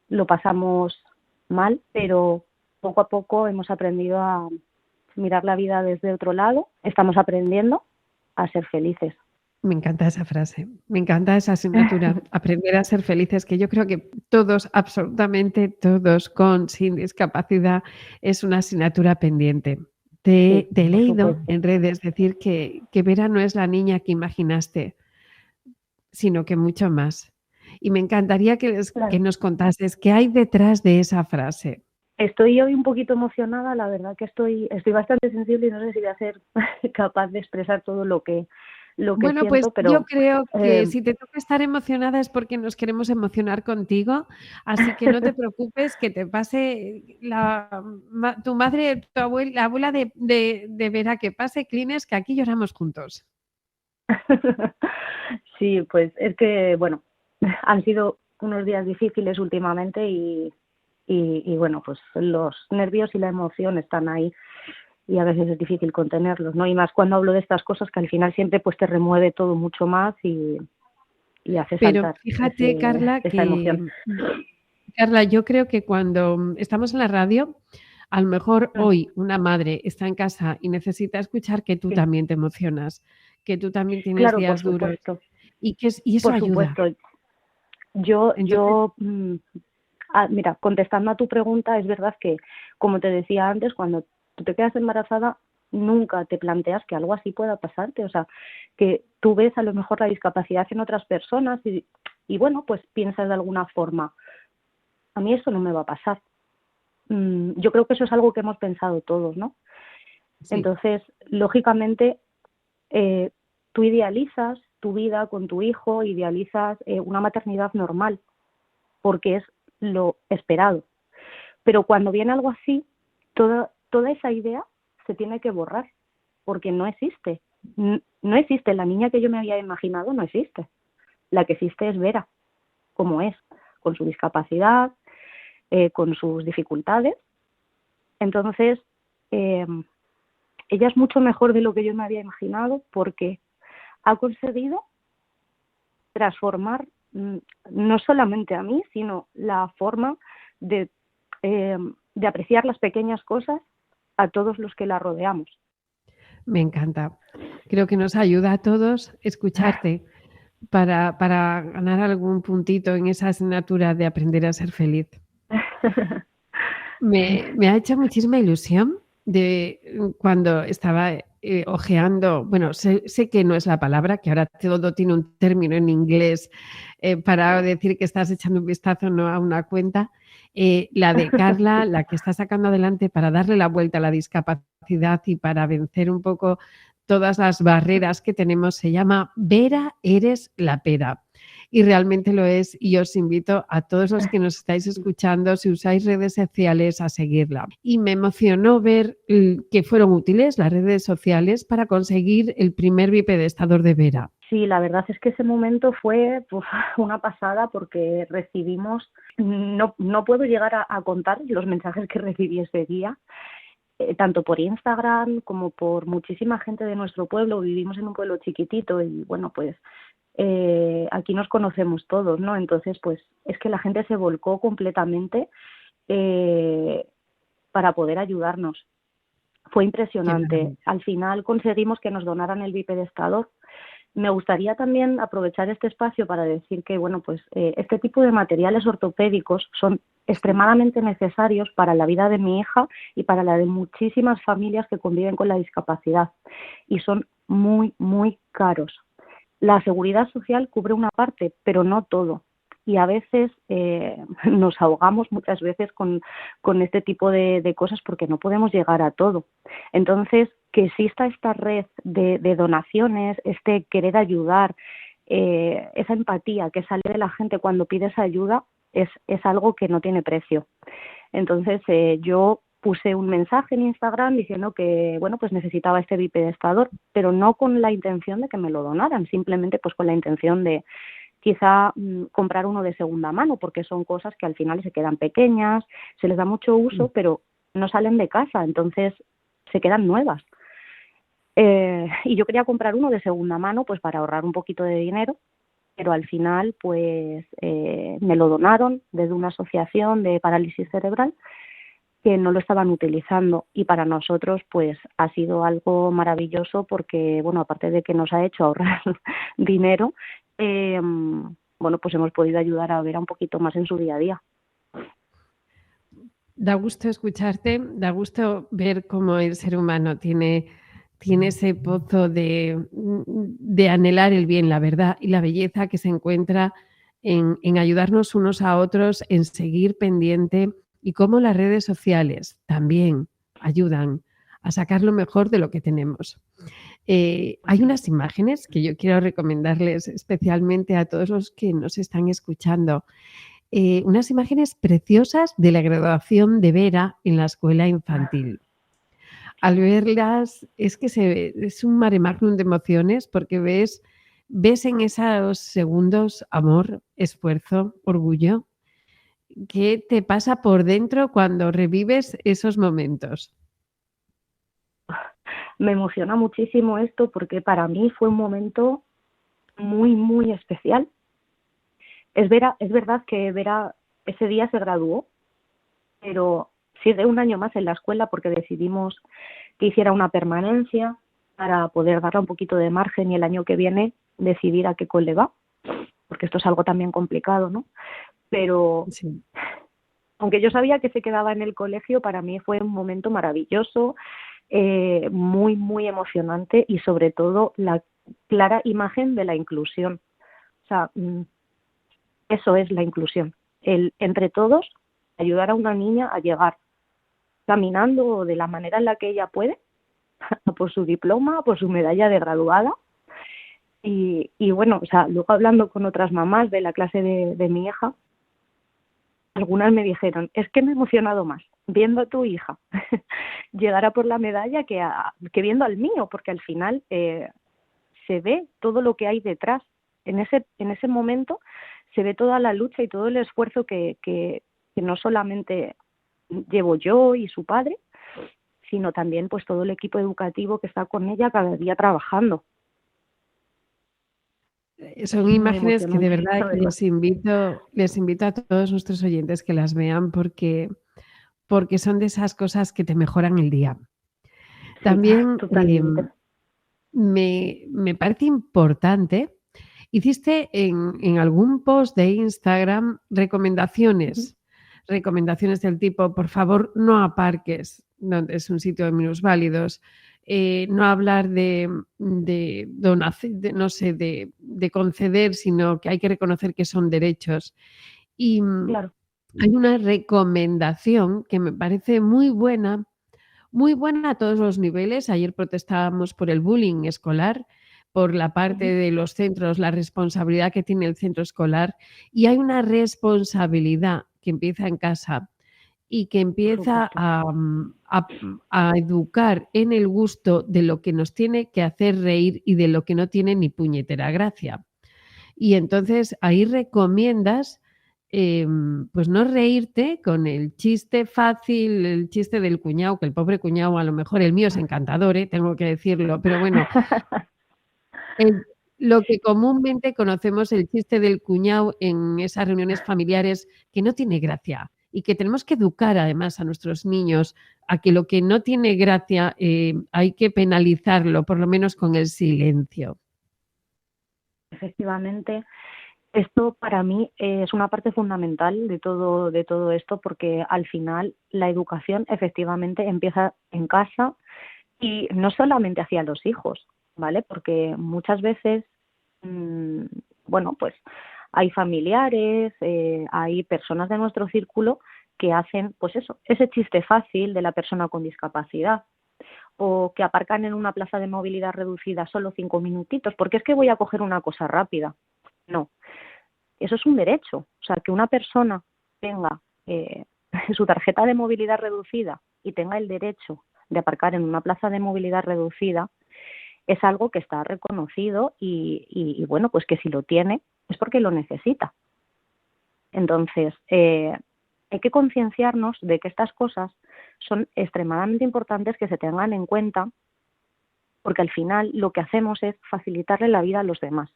lo pasamos mal, pero poco a poco hemos aprendido a mirar la vida desde otro lado. Estamos aprendiendo a ser felices. Me encanta esa frase, me encanta esa asignatura, aprender a ser felices, que yo creo que todos, absolutamente todos, sin discapacidad, es una asignatura pendiente. Te he leído en redes decir que Vera no es la niña que imaginaste, sino que mucho más. Y me encantaría que nos contases qué hay detrás de esa frase. Estoy hoy un poquito emocionada, la verdad que estoy bastante sensible y no sé si voy a ser capaz de expresar todo lo que bueno, siento, pues pero yo creo que si te toca estar emocionada es porque nos queremos emocionar contigo, así que no te preocupes, que te pase tu madre, tu abuela, la abuela de Vera, que pase Kleenex, que aquí lloramos juntos. Sí, pues es que, han sido unos días difíciles últimamente y bueno, pues los nervios y la emoción están ahí. y a veces es difícil contenerlos, ¿no? Y más cuando hablo de estas cosas que al final siempre pues te remueve todo mucho más y hace Pero saltar fíjate, Carla, esa emoción. Carla, yo creo que cuando estamos en la radio, a lo mejor hoy una madre está en casa y necesita escuchar que tú Sí. también te emocionas, que tú también tienes Claro, por días duros supuesto. y eso Por ayuda. supuesto. Mira, contestando a tu pregunta, es verdad que, como te decía antes, cuando tú te quedas embarazada, nunca te planteas que algo así pueda pasarte. O sea, que tú ves a lo mejor la discapacidad en otras personas y bueno, pues piensas de alguna forma, a mí eso no me va a pasar. Yo creo que eso es algo que hemos pensado todos, ¿no? Sí. Entonces, lógicamente, tú idealizas tu vida con tu hijo, idealizas una maternidad normal, porque es lo esperado. Pero cuando viene algo así, toda esa idea se tiene que borrar, porque no existe. No existe. La niña que yo me había imaginado no existe. La que existe es Vera, como es, con su discapacidad, con sus dificultades. Entonces, ella es mucho mejor de lo que yo me había imaginado porque ha conseguido transformar no solamente a mí, sino la forma de apreciar las pequeñas cosas a todos los que la rodeamos. Me encanta. Creo que nos ayuda a todos escucharte para ganar algún puntito en esa asignatura de aprender a ser feliz. Me ha hecho muchísima ilusión de cuando estaba ojeando, bueno, sé que no es la palabra, que ahora todo tiene un término en inglés para decir que estás echando un vistazo no a una cuenta, la de Carla, la que está sacando adelante para darle la vuelta a la discapacidad y para vencer un poco todas las barreras que tenemos, se llama Vera, eres la pera. Y realmente lo es, y os invito a todos los que nos estáis escuchando, si usáis redes sociales, a seguirla. Y me emocionó ver que fueron útiles las redes sociales para conseguir el primer bipedestador de Vera. Sí, la verdad es que ese momento fue una pasada porque recibimos, no puedo llegar a contar los mensajes que recibí ese día, tanto por Instagram como por muchísima gente de nuestro pueblo. Vivimos en un pueblo chiquitito y bueno, pues aquí nos conocemos todos, ¿no? Entonces, pues es que la gente se volcó completamente para poder ayudarnos. Fue impresionante. Al final conseguimos que nos donaran el bipedestador. Me gustaría también aprovechar este espacio para decir que, bueno, pues este tipo de materiales ortopédicos son extremadamente necesarios para la vida de mi hija y para la de muchísimas familias que conviven con la discapacidad y son muy, muy caros. La seguridad social cubre una parte, pero no todo. Y a veces nos ahogamos muchas veces con este tipo de cosas porque no podemos llegar a todo. Entonces, que exista esta red de donaciones, este querer ayudar, esa empatía que sale de la gente cuando pides ayuda, es algo que no tiene precio. Entonces, yo puse un mensaje en Instagram diciendo que, bueno, pues necesitaba este bipedestador, pero no con la intención de que me lo donaran, simplemente pues con la intención de quizá comprar uno de segunda mano, porque son cosas que al final se quedan pequeñas, se les da mucho uso, pero no salen de casa, entonces se quedan nuevas. Y yo quería comprar uno de segunda mano pues para ahorrar un poquito de dinero, pero al final pues me lo donaron desde una asociación de parálisis cerebral que no lo estaban utilizando y para nosotros pues ha sido algo maravilloso porque, bueno, aparte de que nos ha hecho ahorrar dinero, bueno, pues hemos podido ayudar a Vera un poquito más en su día a día. Da gusto escucharte, da gusto ver cómo el ser humano tiene ese pozo de anhelar el bien, la verdad y la belleza que se encuentra en ayudarnos unos a otros, en seguir pendiente y cómo las redes sociales también ayudan a sacar lo mejor de lo que tenemos. Hay unas imágenes que yo quiero recomendarles especialmente a todos los que nos están escuchando. Unas imágenes preciosas de la graduación de Vera en la escuela infantil. Al verlas es que es un mare magnum de emociones porque ves en esos segundos amor, esfuerzo, orgullo. ¿Qué te pasa por dentro cuando revives esos momentos? Me emociona muchísimo esto porque para mí fue un momento muy, muy especial. Es verdad que Vera ese día se graduó, pero sigue un año más en la escuela porque decidimos que hiciera una permanencia para poder darle un poquito de margen y el año que viene decidir a qué cole va, porque esto es algo también complicado, ¿no? Pero Sí. aunque yo sabía que se quedaba en el colegio, para mí fue un momento maravilloso, muy, muy emocionante y sobre todo la clara imagen de la inclusión. O sea, eso es la inclusión. El entre todos ayudar a una niña a llegar caminando de la manera en la que ella puede, por su diploma, por su medalla de graduada. Y bueno, o sea, luego hablando con otras mamás de la clase de mi hija, algunas me dijeron, es que me he emocionado más viendo a tu hija llegar a por la medalla que viendo al mío, porque al final se ve todo lo que hay detrás. En ese momento se ve toda la lucha y todo el esfuerzo que no solamente llevo yo y su padre, sino también pues todo el equipo educativo que está con ella cada día trabajando. Son Muy imágenes que de emocionante, verdad la que verdad. les invito a todos nuestros oyentes que las vean porque son de esas cosas que te mejoran el día. Sí, También totalmente. me parece importante, hiciste en algún post de Instagram recomendaciones del tipo, por favor, no aparques, donde es un sitio de minusválidos, no hablar de conceder, sino que hay que reconocer que son derechos. Y Claro. hay una recomendación que me parece muy buena a todos los niveles. Ayer protestábamos por el bullying escolar, por la parte de los centros, la responsabilidad que tiene el centro escolar, y hay una responsabilidad que empieza en casa y que empieza Supuesto. a educar en el gusto de lo que nos tiene que hacer reír y de lo que no tiene ni puñetera gracia. Y entonces ahí recomiendas pues no reírte con el chiste fácil, el chiste del cuñado, que el pobre cuñado, a lo mejor el mío es encantador, tengo que decirlo, pero bueno, lo que comúnmente conocemos el chiste del cuñado en esas reuniones familiares que no tiene gracia y que tenemos que educar además a nuestros niños a que lo que no tiene gracia hay que penalizarlo, por lo menos con el silencio. Efectivamente, esto para mí es una parte fundamental de todo esto, porque al final la educación efectivamente empieza en casa y no solamente hacia los hijos, ¿vale? Porque muchas veces, bueno, pues hay familiares, hay personas de nuestro círculo que hacen, pues eso, ese chiste fácil de la persona con discapacidad, o que aparcan en una plaza de movilidad reducida solo 5 minutitos, porque es que voy a coger una cosa rápida. No, eso es un derecho. O sea, que una persona tenga su tarjeta de movilidad reducida y tenga el derecho de aparcar en una plaza de movilidad reducida es algo que está reconocido y bueno, pues que si lo tiene es porque lo necesita. Entonces, hay que concienciarnos de que estas cosas son extremadamente importantes que se tengan en cuenta, porque al final lo que hacemos es facilitarle la vida a los demás.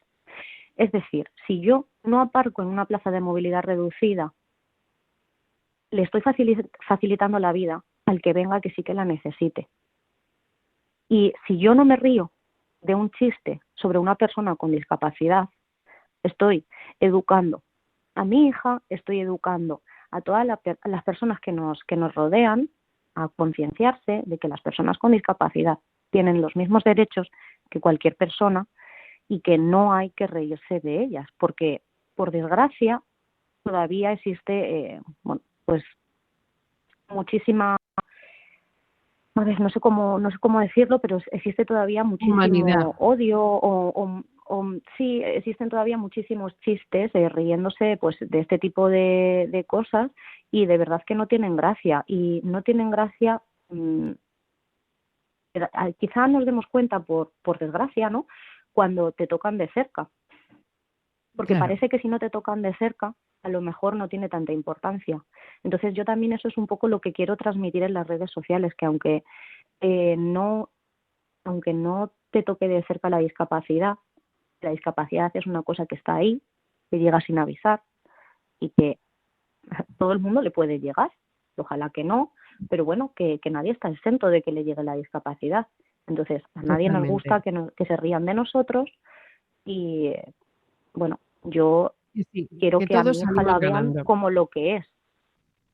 Es decir, si yo no aparco en una plaza de movilidad reducida, le estoy facilitando la vida al que venga que sí que la necesite. Y si yo no me río de un chiste sobre una persona con discapacidad, estoy educando a mi hija, estoy educando a todas las personas que nos rodean a concienciarse de que las personas con discapacidad tienen los mismos derechos que cualquier persona y que no hay que reírse de ellas, porque por desgracia todavía existe, bueno, pues muchísima, a ver, no sé cómo decirlo, pero existe todavía muchísimo Humanidad. odio sí, existen todavía muchísimos chistes riéndose pues de este tipo de cosas y de verdad que no tienen gracia y no tienen gracia. Quizá nos demos cuenta por desgracia, ¿no? Cuando te tocan de cerca, porque Claro. parece que si no te tocan de cerca a lo mejor no tiene tanta importancia. Entonces yo también eso es un poco lo que quiero transmitir en las redes sociales, que aunque no aunque no te toque de cerca la discapacidad es una cosa que está ahí, que llega sin avisar y que a todo el mundo le puede llegar. Ojalá que no, pero bueno, que nadie está exento de que le llegue la discapacidad. Entonces, a nadie nos gusta que se rían de nosotros y, bueno, yo quiero que a mi hija la vean como lo que es.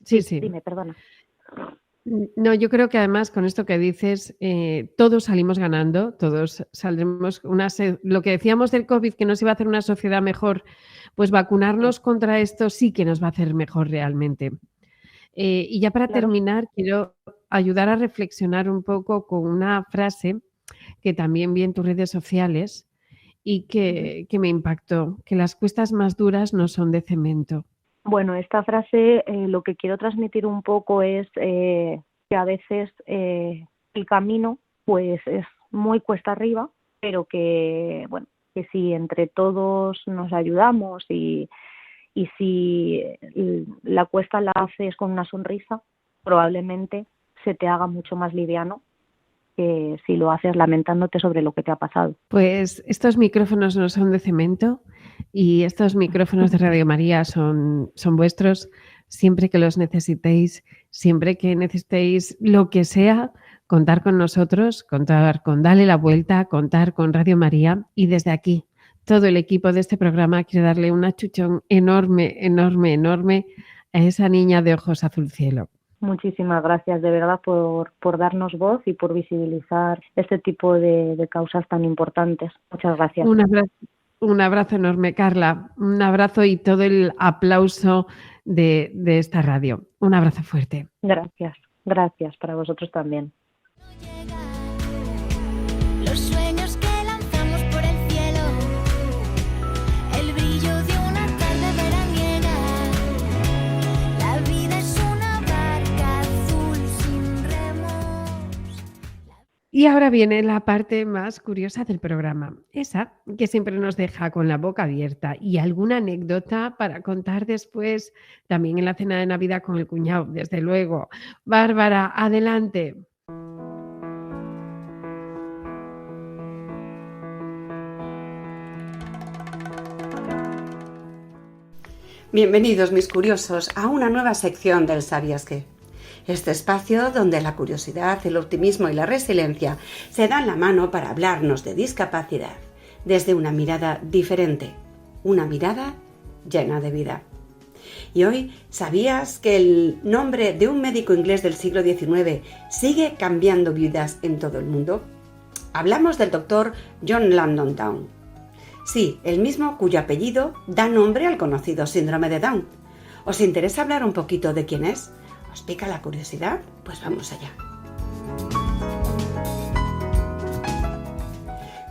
Sí. Dime, perdona. No, yo creo que además con esto que dices, todos salimos ganando, todos saldremos, lo que decíamos del COVID, que nos iba a hacer una sociedad mejor, pues vacunarnos contra esto sí que nos va a hacer mejor realmente. Y ya para terminar, quiero ayudar a reflexionar un poco con una frase que también vi en tus redes sociales y que me impactó, que las cuestas más duras no son de cemento. Bueno, esta frase lo que quiero transmitir un poco es que a veces el camino pues es muy cuesta arriba, pero que, bueno, que si entre todos nos ayudamos y si la cuesta la haces con una sonrisa, probablemente se te haga mucho más liviano que si lo haces lamentándote sobre lo que te ha pasado. Pues estos micrófonos no son de cemento y estos micrófonos de Radio María son vuestros. Siempre que los necesitéis, siempre que necesitéis lo que sea, contar con nosotros, contar con Dale la Vuelta, contar con Radio María. Y desde aquí, todo el equipo de este programa quiere darle un achuchón enorme a esa niña de ojos azul cielo. Muchísimas gracias de verdad por darnos voz y por visibilizar este tipo de causas tan importantes. Muchas gracias. Un abrazo enorme, Carla. Un abrazo y todo el aplauso de esta radio. Un abrazo fuerte. Gracias para vosotros también. Los sueños que lanzamos por el cielo, el brillo de una tarde veraniega. La vida es una barca azul sin remos. Y ahora viene la parte más curiosa del programa, esa que siempre nos deja con la boca abierta y alguna anécdota para contar después, también en la cena de Navidad con el cuñado, desde luego. Bárbara, adelante. Bienvenidos, mis curiosos, a una nueva sección del ¿Sabías qué? Este espacio donde la curiosidad, el optimismo y la resiliencia se dan la mano para hablarnos de discapacidad desde una mirada diferente, una mirada llena de vida. Y hoy, ¿sabías que el nombre de un médico inglés del siglo XIX sigue cambiando vidas en todo el mundo? Hablamos del doctor John Langdon Down. Sí, el mismo cuyo apellido da nombre al conocido síndrome de Down. ¿Os interesa hablar un poquito de quién es? ¿Os pica la curiosidad? Pues vamos allá.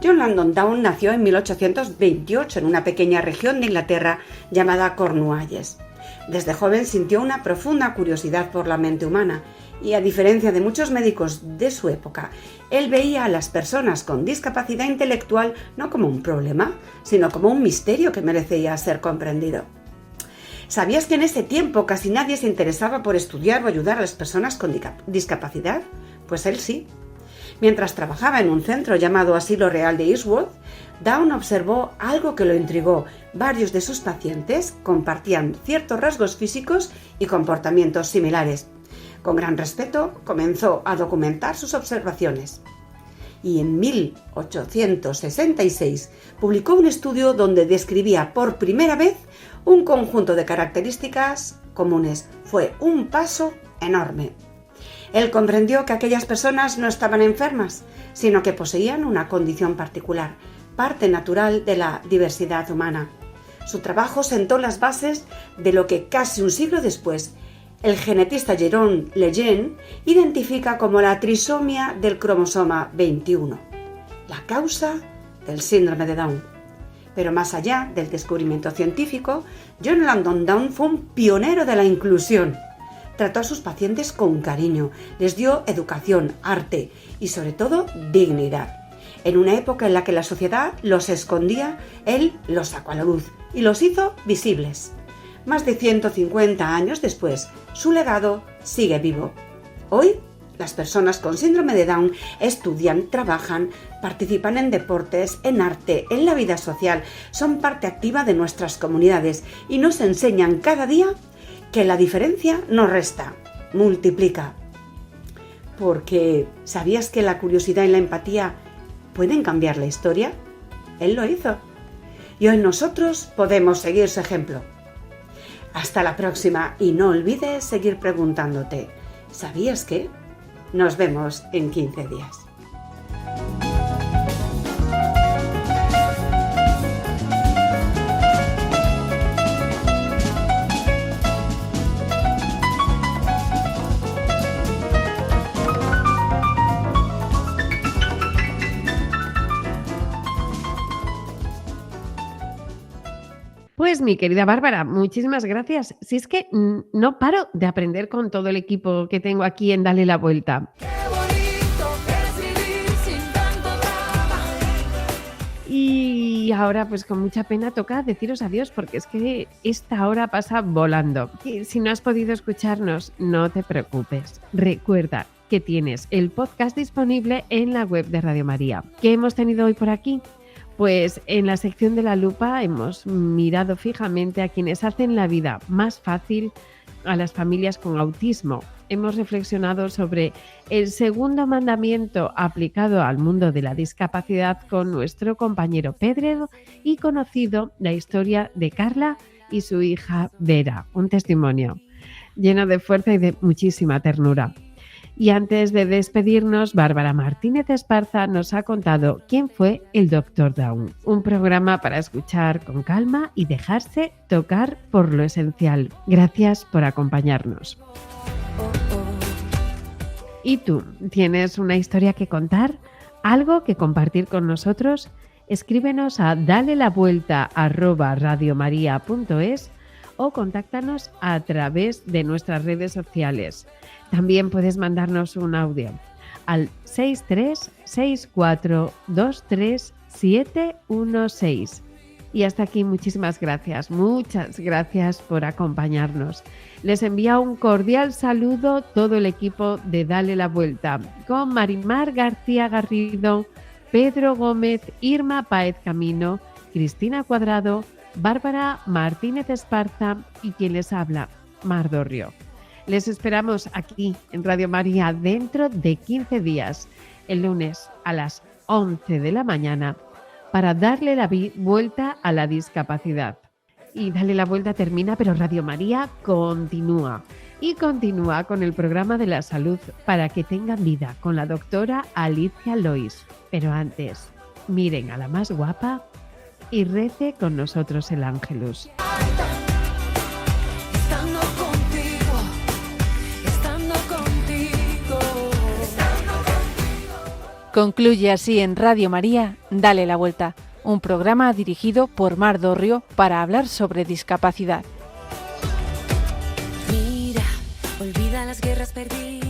John Langdon Down nació en 1828 en una pequeña región de Inglaterra llamada Cornualles. Desde joven sintió una profunda curiosidad por la mente humana y, a diferencia de muchos médicos de su época, él veía a las personas con discapacidad intelectual no como un problema, sino como un misterio que merecía ser comprendido. ¿Sabías que en ese tiempo casi nadie se interesaba por estudiar o ayudar a las personas con discapacidad? Pues él sí. Mientras trabajaba en un centro llamado Asilo Real de Eastwood, Down observó algo que lo intrigó. Varios de sus pacientes compartían ciertos rasgos físicos y comportamientos similares. Con gran respeto, comenzó a documentar sus observaciones. Y en 1866 publicó un estudio donde describía por primera vez un conjunto de características comunes. Fue un paso enorme. Él comprendió que aquellas personas no estaban enfermas, sino que poseían una condición particular, parte natural de la diversidad humana. Su trabajo sentó las bases de lo que casi un siglo después el genetista Jérôme Lejeune identifica como la trisomía del cromosoma 21, la causa del síndrome de Down. Pero más allá del descubrimiento científico, John Langdon Down fue un pionero de la inclusión. Trató a sus pacientes con cariño, les dio educación, arte y sobre todo dignidad. En una época en la que la sociedad los escondía, él los sacó a la luz y los hizo visibles. Más de 150 años después, su legado sigue vivo. Hoy, Las personas con síndrome de Down estudian, trabajan, participan en deportes, en arte, en la vida social, son parte activa de nuestras comunidades y nos enseñan cada día que la diferencia no resta, multiplica. Porque, ¿sabías que la curiosidad y la empatía pueden cambiar la historia? Él lo hizo. Y hoy nosotros podemos seguir su ejemplo. Hasta la próxima y no olvides seguir preguntándote, ¿sabías qué? Nos vemos en 15 días. Pues mi querida Bárbara, muchísimas gracias. Si es que no paro de aprender con todo el equipo que tengo aquí en Dale la Vuelta. Y ahora pues con mucha pena toca deciros adiós porque es que esta hora pasa volando. Y si no has podido escucharnos, no te preocupes. Recuerda que tienes el podcast disponible en la web de Radio María. ¿Qué hemos tenido hoy por aquí? Pues en la sección de la lupa hemos mirado fijamente a quienes hacen la vida más fácil a las familias con autismo. Hemos reflexionado sobre el segundo mandamiento aplicado al mundo de la discapacidad con nuestro compañero Pedro y conocido la historia de Carla y su hija Vera, un testimonio lleno de fuerza y de muchísima ternura. Y antes de despedirnos, Bárbara Martínez Esparza nos ha contado quién fue el Dr. Down. Un programa para escuchar con calma y dejarse tocar por lo esencial. Gracias por acompañarnos. ¿Y tú? ¿Tienes una historia que contar? ¿Algo que compartir con nosotros? Escríbenos a dalelavuelta@radiomaria.es o contáctanos a través de nuestras redes sociales. También puedes mandarnos un audio al 636423716. Y hasta aquí, muchísimas gracias, muchas gracias por acompañarnos. Les envía un cordial saludo todo el equipo de Dale la Vuelta, con Marimar García Garrido, Pedro Gómez, Irma Páez Camino, Cristina Cuadrado, Bárbara Martínez Esparza y quien les habla, Mar Dorrio. Les esperamos aquí en Radio María dentro de 15 días, el lunes a las 11 de la mañana, para darle la vuelta a la discapacidad. Y Dale la Vuelta termina, pero Radio María continúa. Y continúa con el programa de la salud para que tengan vida con la doctora Alicia Lois. Pero antes, miren a la más guapa y rece con nosotros el Ángelus. Concluye así en Radio María, Dale la Vuelta, un programa dirigido por Mar Dorrio para hablar sobre discapacidad. Mira, olvida las guerras perdidas.